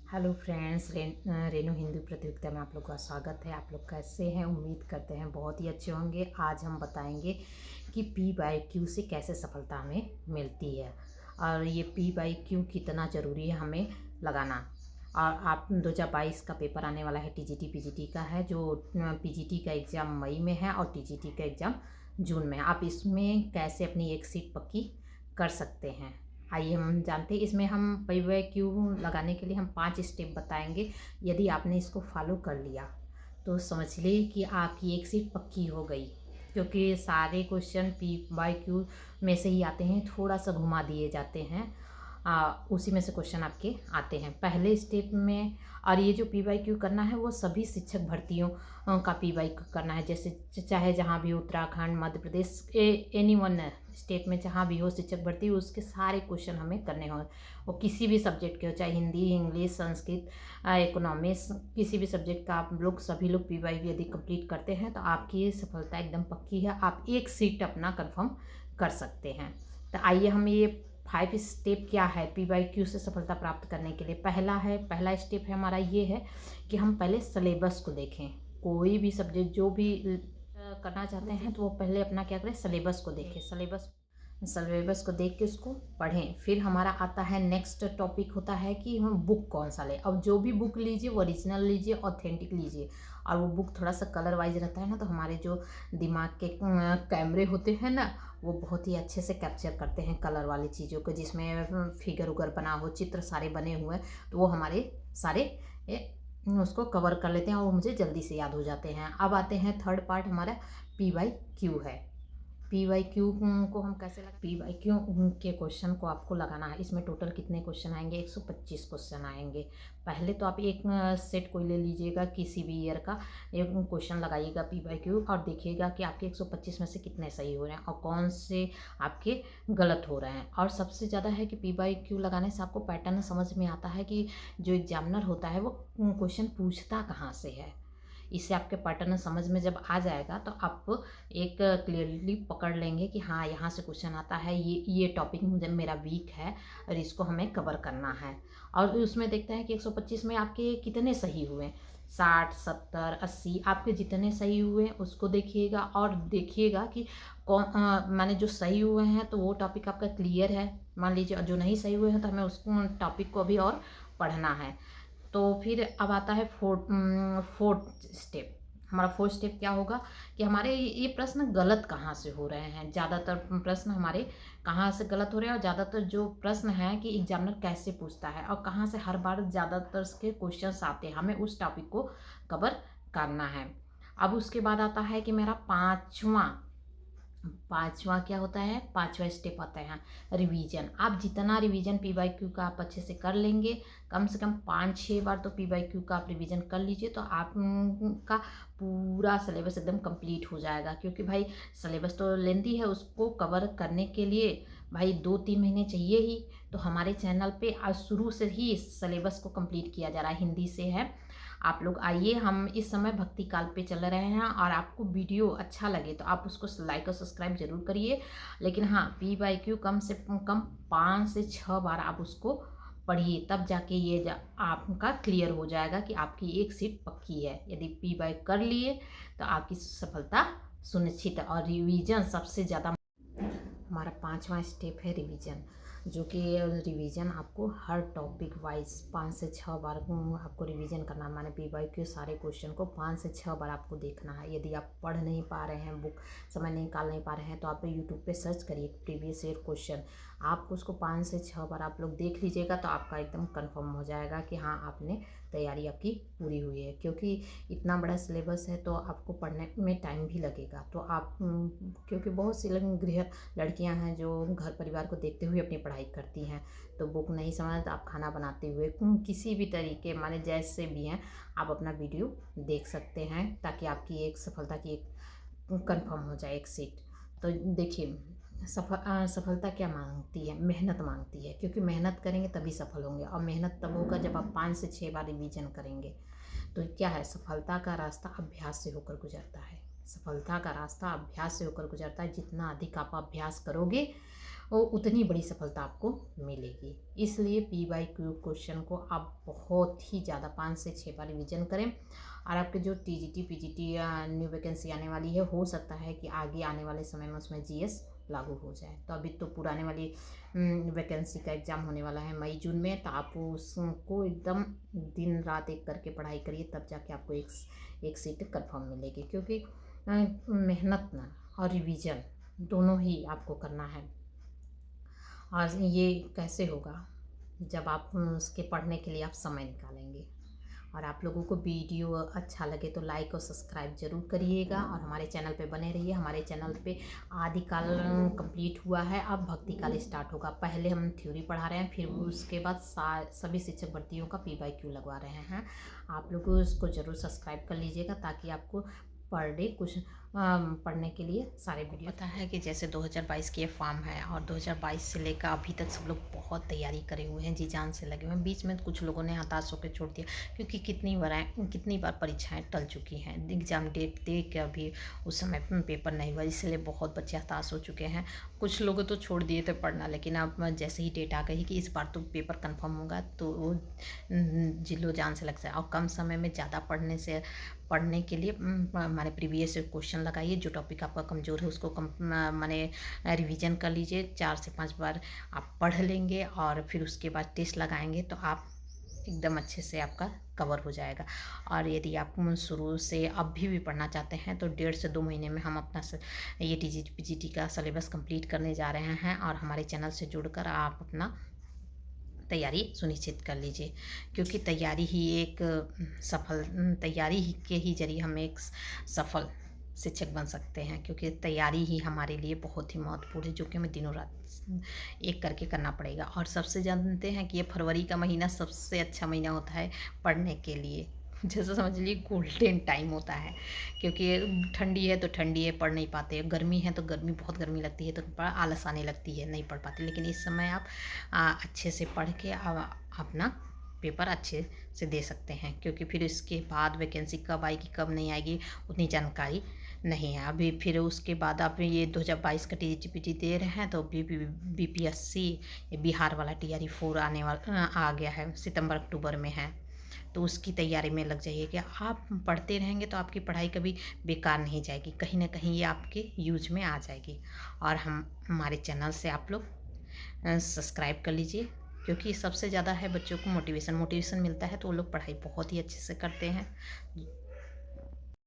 Hello friends, Renu Hindi प्रतियोगिता में आप लोग का स्वागत है। आप लोग कैसे हैं? उम्मीद करते हैं बहुत ही अच्छे होंगे। आज हम बताएंगे कि पी बाई क्यू से कैसे सफलता हमें मिलती है और ये पी बाई क्यू कितना ज़रूरी है हमें लगाना। और आप 2022 का पेपर आने वाला है, टीजीटी पीजीटी का है। जो पीजीटी का एग्ज़ाम मई में है और टीजीटी का एग्ज़ाम जून में है। आप इसमें कैसे अपनी एक सीट पक्की कर सकते हैं, आइए हम जानते हैं। इसमें हम पी बाई क्यू लगाने के लिए हम 5 स्टेप बताएंगे। यदि आपने इसको फॉलो कर लिया तो समझ लीजिए कि आपकी एक सीट पक्की हो गई, क्योंकि सारे क्वेश्चन पी बाई क्यू में से ही आते हैं, थोड़ा सा घुमा दिए जाते हैं। उसी में से क्वेश्चन आपके आते हैं पहले स्टेप में। और ये जो पी बाई क्यू करना है वो सभी शिक्षक भर्तियों का पी बाई क्यू करना है। जैसे चाहे जहाँ भी हो, Uttarakhand, Madhya Pradesh, any one state में जहाँ भी हो शिक्षक भर्ती, उसके सारे क्वेश्चन हमें करने हों। वो किसी भी सब्जेक्ट के हो, चाहे हिंदी, इंग्लिश, संस्कृत, इकोनॉमिक्स, किसी भी सब्जेक्ट का आप लोग सभी लोग पी बाई क्यू यदि कंप्लीट करते हैं तो आपकी ये सफलता एकदम पक्की है। आप एक सीट अपना कंफर्म कर सकते हैं। तो आइए हम ये 5 स्टेप क्या है पी बाई क्यू से सफलता प्राप्त करने के लिए। पहला स्टेप है हमारा ये है कि हम पहले सिलेबस को देखें। कोई भी सब्जेक्ट जो भी करना चाहते हैं तो वो पहले अपना क्या करें, सिलेबस को देखें। सिलेबस को देख के उसको पढ़ें। फिर हमारा आता है नेक्स्ट टॉपिक होता है कि हम बुक कौन सा लें। अब जो भी बुक लीजिए वो ओरिजिनल लीजिए, ऑथेंटिक लीजिए। और वो बुक थोड़ा सा कलर वाइज रहता है ना, तो हमारे जो दिमाग के कैमरे होते हैं ना, वो बहुत ही अच्छे से कैप्चर करते हैं कलर वाली चीज़ों को, जिसमें फिगर उगर बना हो, चित्र सारे बने हुए हैं, तो वो हमारे सारे उसको कवर कर लेते हैं और मुझे जल्दी से याद हो जाते हैं। अब आते हैं थर्ड पार्ट, हमारा पी बाई क्यू है। पी वाई क्यू को हम कैसे लगा, पी वाई क्यू के क्वेश्चन को आपको लगाना है। इसमें टोटल कितने क्वेश्चन आएंगे? 125 क्वेश्चन आएंगे। पहले तो आप एक सेट कोई ले लीजिएगा, किसी भी ईयर का एक क्वेश्चन लगाइएगा पी वाई क्यू और देखिएगा कि आपके 125 में से कितने सही हो रहे हैं और कौन से आपके गलत हो रहे हैं। और सबसे ज़्यादा है कि पी वाई क्यू लगाने से आपको पैटर्न समझ में आता है कि जो एग्जामिनर होता है वो क्वेश्चन पूछता कहाँ से है। इससे आपके पैटर्न समझ में जब आ जाएगा तो आप एक क्लियरली पकड़ लेंगे कि हाँ, यहाँ से क्वेश्चन आता है, ये टॉपिक मुझे मेरा वीक है और इसको हमें कवर करना है। और उसमें देखते हैं कि 125 में आपके कितने सही हुए, 60, 70, 80 आपके जितने सही हुए उसको देखिएगा। और देखिएगा कि कौन माने जो सही हुए हैं तो वो टॉपिक आपका क्लियर है। मान लीजिए जो नहीं सही हुए हैं तो हमें उस टॉपिक को अभी और पढ़ना है। तो फिर अब आता है फोर्थ स्टेप। हमारा फोर्थ स्टेप क्या होगा कि हमारे ये प्रश्न गलत कहाँ से हो रहे हैं। ज़्यादातर प्रश्न हमारे कहाँ से गलत हो रहे हैं और ज़्यादातर जो प्रश्न हैं कि एग्जामिनर कैसे पूछता है और कहाँ से हर बार ज़्यादातर के क्वेश्चंस आते हैं, हमें उस टॉपिक को कवर करना है। अब उसके बाद आता है कि मेरा पांचवा क्या होता है, पांचवा स्टेप आता है रिवीजन। आप जितना रिवीजन पी बाई क्यू का आप अच्छे से कर लेंगे, कम से कम 5-6 बार तो पी बाई क्यू का आप रिवीजन कर लीजिए, तो आपका पूरा सिलेबस एकदम कंप्लीट हो जाएगा। क्योंकि भाई सिलेबस तो लेंथी है, उसको कवर करने के लिए भाई 2-3 महीने चाहिए ही। तो हमारे चैनल पे आज शुरू से ही सिलेबस को कंप्लीट किया जा रहा है, हिंदी से है। आप लोग आइए, हम इस समय भक्ति काल पे चल रहे हैं और आपको वीडियो अच्छा लगे तो आप उसको लाइक और सब्सक्राइब जरूर करिए। लेकिन हाँ, पी बाई क्यू कम से कम 5 से 6 बार आप उसको पढ़िए, तब जाके ये आपका क्लियर हो जाएगा कि आपकी एक सीट पक्की है। यदि पी बाई कर लिए तो आपकी सफलता सुनिश्चित है। और रिवीजन सबसे ज़्यादा, हमारा 5वां स्टेप है रिवीजन, जो कि रिवीजन आपको हर टॉपिक वाइज 5 से 6 बार आपको रिवीजन करना। माने पी वाई क्यू सारे क्वेश्चन को 5 से 6 बार आपको देखना है। यदि आप पढ़ नहीं पा रहे हैं, बुक समय नहीं निकाल नहीं पा रहे हैं, तो आप यूट्यूब पे सर्च करिए प्रीवियस ईयर क्वेश्चन। आप उसको 5 से 6 बार आप लोग देख लीजिएगा तो आपका एकदम कन्फर्म हो जाएगा कि हाँ, आपने तैयारी आपकी पूरी हुई है। क्योंकि इतना बड़ा सिलेबस है तो आपको पढ़ने में टाइम भी लगेगा। तो आप क्योंकि बहुत सी गृह लड़कियां हैं जो घर परिवार को देखते हुए अपनी पढ़ाई करती हैं, तो बुक नहीं समझ तो आप खाना बनाते हुए किसी भी तरीके माने जैसे भी हैं आप अपना वीडियो देख सकते हैं, ताकि आपकी एक सफलता की एक कंफर्म हो जाए एक सीट। तो देखिए, सफलता क्या मांगती है? मेहनत मांगती है। क्योंकि मेहनत करेंगे तभी सफल होंगे, और मेहनत तब होगा जब आप 5 से 6 बार रिवीजन करेंगे। तो क्या है, सफलता का रास्ता अभ्यास से होकर गुजरता है। सफलता का रास्ता अभ्यास से होकर गुजरता है। जितना अधिक आप अभ्यास करोगे वो उतनी बड़ी सफलता आपको मिलेगी। इसलिए पी बाई क्यू क्वेश्चन को आप बहुत ही ज़्यादा 5 से 6 बार रिविजन करें। और आपके जो टीजीटी पीजीटी या न्यू वैकेंसी आने वाली है, हो सकता है कि आगे आने वाले समय में उसमें जीएस लागू हो जाए। तो अभी तो पुराने वाली वैकेंसी का एग्ज़ाम होने वाला है मई जून में, तो आप उसको एकदम दिन रात एक करके पढ़ाई करिए, तब जाके आपको एक सीट कंफर्म मिलेगी। क्योंकि मेहनत ना और रिवीजन दोनों ही आपको करना है। और ये कैसे होगा, जब आप उसके पढ़ने के लिए आप समय निकालेंगे। और आप लोगों को वीडियो अच्छा लगे तो लाइक और सब्सक्राइब ज़रूर करिएगा, और हमारे चैनल पे बने रहिए। हमारे चैनल पे आदिकाल कंप्लीट हुआ है, अब भक्ति काल स्टार्ट होगा। पहले हम थ्योरी पढ़ा रहे हैं, फिर उसके बाद सभी शिक्षक भर्तियों का पी बाई क्यू लगवा रहे हैं। आप लोग उसको ज़रूर सब्सक्राइब कर लीजिएगा, ताकि आपको पर डे कुछ पढ़ने के लिए सारे वीडियो। पता है कि जैसे 2022 की ये फॉर्म है, और 2022 से लेकर अभी तक सब लोग बहुत तैयारी करे हुए हैं, जी जान से लगे हुए हैं। बीच में कुछ लोगों ने हताश होकर छोड़ दिया, क्योंकि कितनी बार परीक्षाएं टल चुकी हैं, एग्ज़ाम डेट दे के अभी उस समय पेपर नहीं हुआ, इसलिए बहुत बच्चे हताश हो चुके हैं। कुछ लोग तो छोड़ दिए थे पढ़ना, लेकिन अब जैसे ही डेट आ गई कि इस बार तो पेपर कन्फर्म होगा, तो वो जिलो जान से लग जाए। और कम समय में ज़्यादा पढ़ने के लिए माने प्रीवियस क्वेश्चन लगाइए। जो टॉपिक आपका कमज़ोर है उसको माने रिवीजन कर लीजिए। 4 से 5 बार आप पढ़ लेंगे, और फिर उसके बाद टेस्ट लगाएंगे, तो आप एकदम अच्छे से आपका कवर हो जाएगा। और यदि आप शुरू से अभी भी पढ़ना चाहते हैं, तो 1.5 से 2 महीने में हम अपना ये टीजीटी पीजीटी का सिलेबस कंप्लीट करने जा रहे हैं। और हमारे चैनल से जुड़कर आप अपना तैयारी सुनिश्चित कर लीजिए, क्योंकि तैयारी के ही जरिए हम एक सफल शिक्षक बन सकते हैं। क्योंकि तैयारी ही हमारे लिए बहुत ही महत्वपूर्ण है, जो कि हमें दिनों रात एक करके करना पड़ेगा। और सबसे जानते हैं कि ये फरवरी का महीना सबसे अच्छा महीना होता है पढ़ने के लिए, जैसे समझ लीजिए गोल्डन टाइम होता है। क्योंकि ठंडी है तो ठंडी है, पढ़ नहीं पाते, गर्मी है तो बहुत गर्मी लगती है, तो बड़ा आलस आने लगती है, नहीं पढ़ पाते। लेकिन इस समय आप अच्छे से पढ़ के अपना पेपर अच्छे से दे सकते हैं। क्योंकि फिर इसके बाद वैकेंसी कब आएगी कब नहीं आएगी उतनी जानकारी नहीं है अभी। फिर उसके बाद आप ये 2022 का टीजीटी दे रहे हैं, तो बीपीएससी बिहार वाला TRE 4 आने वाला आ गया है, सितंबर अक्टूबर में है। तो उसकी तैयारी में लग जाइए कि आप पढ़ते रहेंगे तो आपकी पढ़ाई कभी बेकार नहीं जाएगी, कहीं ना कहीं ये आपके यूज में आ जाएगी। और हमारे चैनल से आप लोग सब्सक्राइब कर लीजिए, क्योंकि सबसे ज़्यादा है बच्चों को मोटिवेशन मिलता है, तो वो लोग पढ़ाई बहुत ही अच्छे से करते हैं।